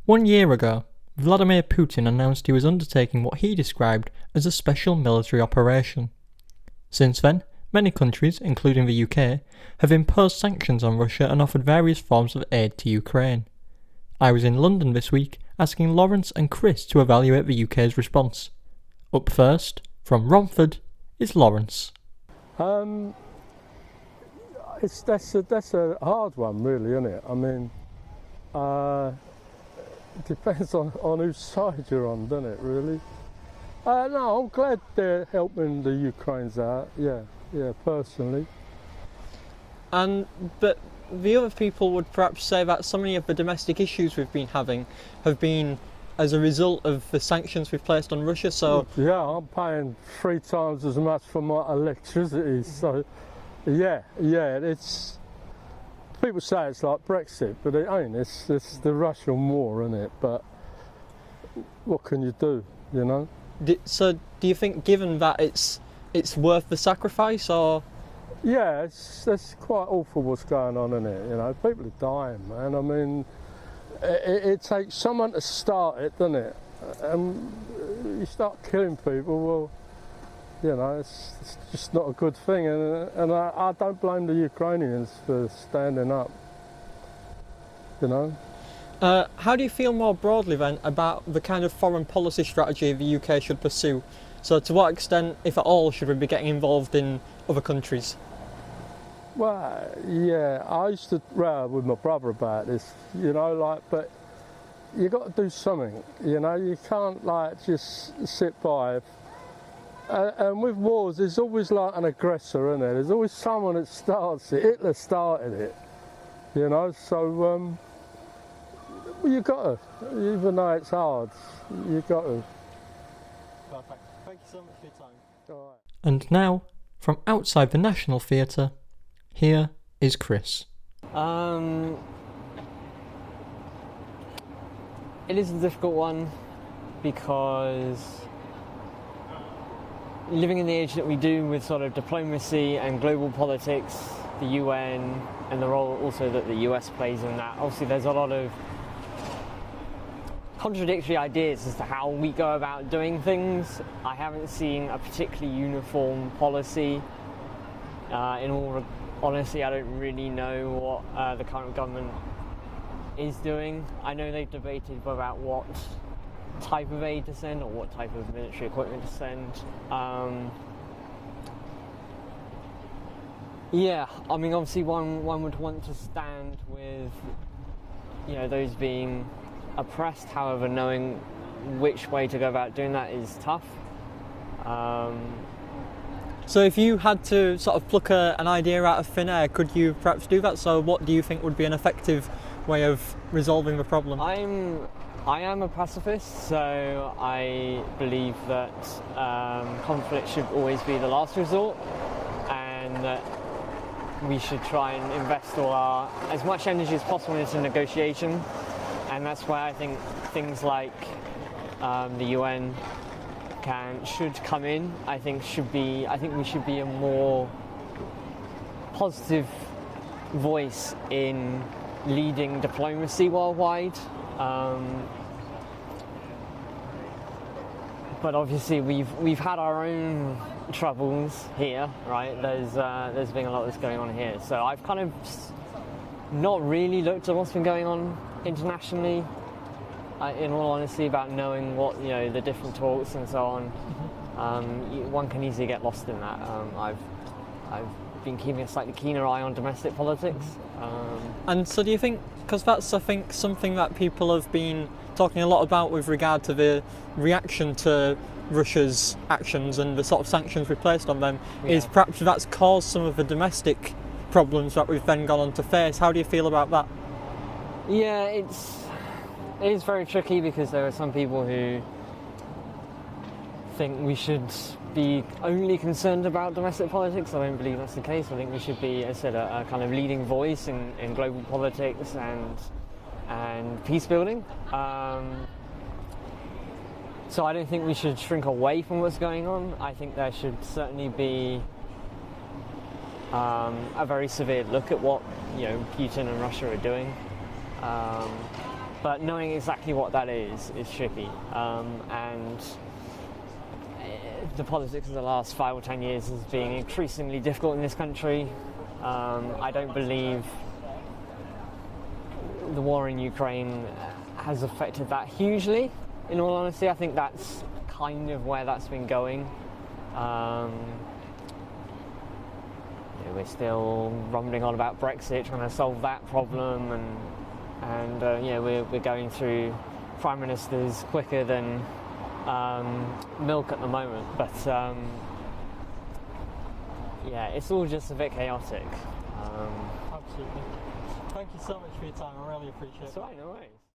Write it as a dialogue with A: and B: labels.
A: 1 year ago, Vladimir Putin announced he was undertaking what he described as a special military operation. Since then, many countries, including the UK, have imposed sanctions on Russia and offered various forms of aid to Ukraine. I was in London this week asking Laurence and Chris to evaluate the UK's response. Up first, from Romford, is Laurence.
B: That's a hard one, really, isn't it? I mean, it depends on whose side you're on, doesn't it, really? No, I'm glad they're helping the Ukrainians out, yeah, personally.
A: But the other people would perhaps say that so many of the domestic issues we've been having have been as a result of the sanctions we've placed on Russia, so...
B: Yeah, I'm paying 3 times as much for my electricity, so... Yeah, it's... People say it's like Brexit, but it ain't. It's the Russian war, isn't it? But what can you do, you know?
A: So do you think, given that it's worth the sacrifice, or...?
B: Yeah, it's quite awful what's going on, isn't it? You know, people are dying, man. I mean, it takes someone to start it, doesn't it? And you start killing people, well, you know, it's just not a good thing. And I don't blame the Ukrainians for standing up, you know.
A: How do you feel more broadly then about the kind of foreign policy strategy the UK should pursue? So to what extent, if at all, should we be getting involved in other countries?
B: Well, yeah, I used to row with my brother about this, you know, like, but you got to do something, you know, you can't like just sit by. And with wars, there's always like an aggressor, isn't there? There's always someone that starts it. Hitler started it, you know, so well, you got to, even though it's hard, you got to.
A: Perfect. Thank you so much for your time.
B: All right.
A: And now, from outside the National Theatre, here is Chris.
C: It is a difficult one because living in the age that we do with sort of diplomacy and global politics, the UN, and the role also that the US plays in that, obviously there's a lot of contradictory ideas as to how we go about doing things. I haven't seen a particularly uniform policy. In all honesty, I don't really know what the current government is doing. I know they've debated about what type of aid to send or what type of military equipment to send. Yeah, I mean, obviously one would want to stand with, you know, those being oppressed. However, knowing which way to go about doing that is tough.
A: So if you had to sort of pluck an idea out of thin air, could you perhaps do that? So what do you think would be an effective way of resolving the problem?
C: I am a pacifist, so I believe that conflict should always be the last resort, and that we should try and invest as much energy as possible into negotiation. And that's why I think things like the UN should come in. I think we should be a more positive voice in leading diplomacy worldwide. But obviously we've had our own troubles here, right? There's been a lot that's going on here. So I've kind of not really looked at what's been going on internationally, in all honesty, about knowing what, you know, the different talks and so on. One can easily get lost in that. I've been keeping a slightly keener eye on domestic politics.
A: And so do you think, because that's, I think, something that people have been talking a lot about with regard to the reaction to Russia's actions and the sort of sanctions we placed on them, is perhaps that's caused some of the domestic problems that we've then gone on to face. How do you feel about that?
C: Yeah, it is very tricky because there are some people who think we should be only concerned about domestic politics. I don't believe that's the case. I think we should be, as I said, a kind of leading voice in global politics and peace building. So I don't think we should shrink away from what's going on. I think there should certainly be a very severe look at what, you know, Putin and Russia are doing. but knowing exactly what that is tricky. And the politics of the last 5 or 10 years has been increasingly difficult in this country. I don't believe the war in Ukraine has affected that hugely, in all honesty. I think that's kind of where that's been going. We're still rumbling on about Brexit, trying to solve that problem, and we're going through prime ministers quicker than milk at the moment. But it's all just a bit chaotic.
A: Absolutely. Thank you so much for your time. I really appreciate it.
C: It's all right, no worries.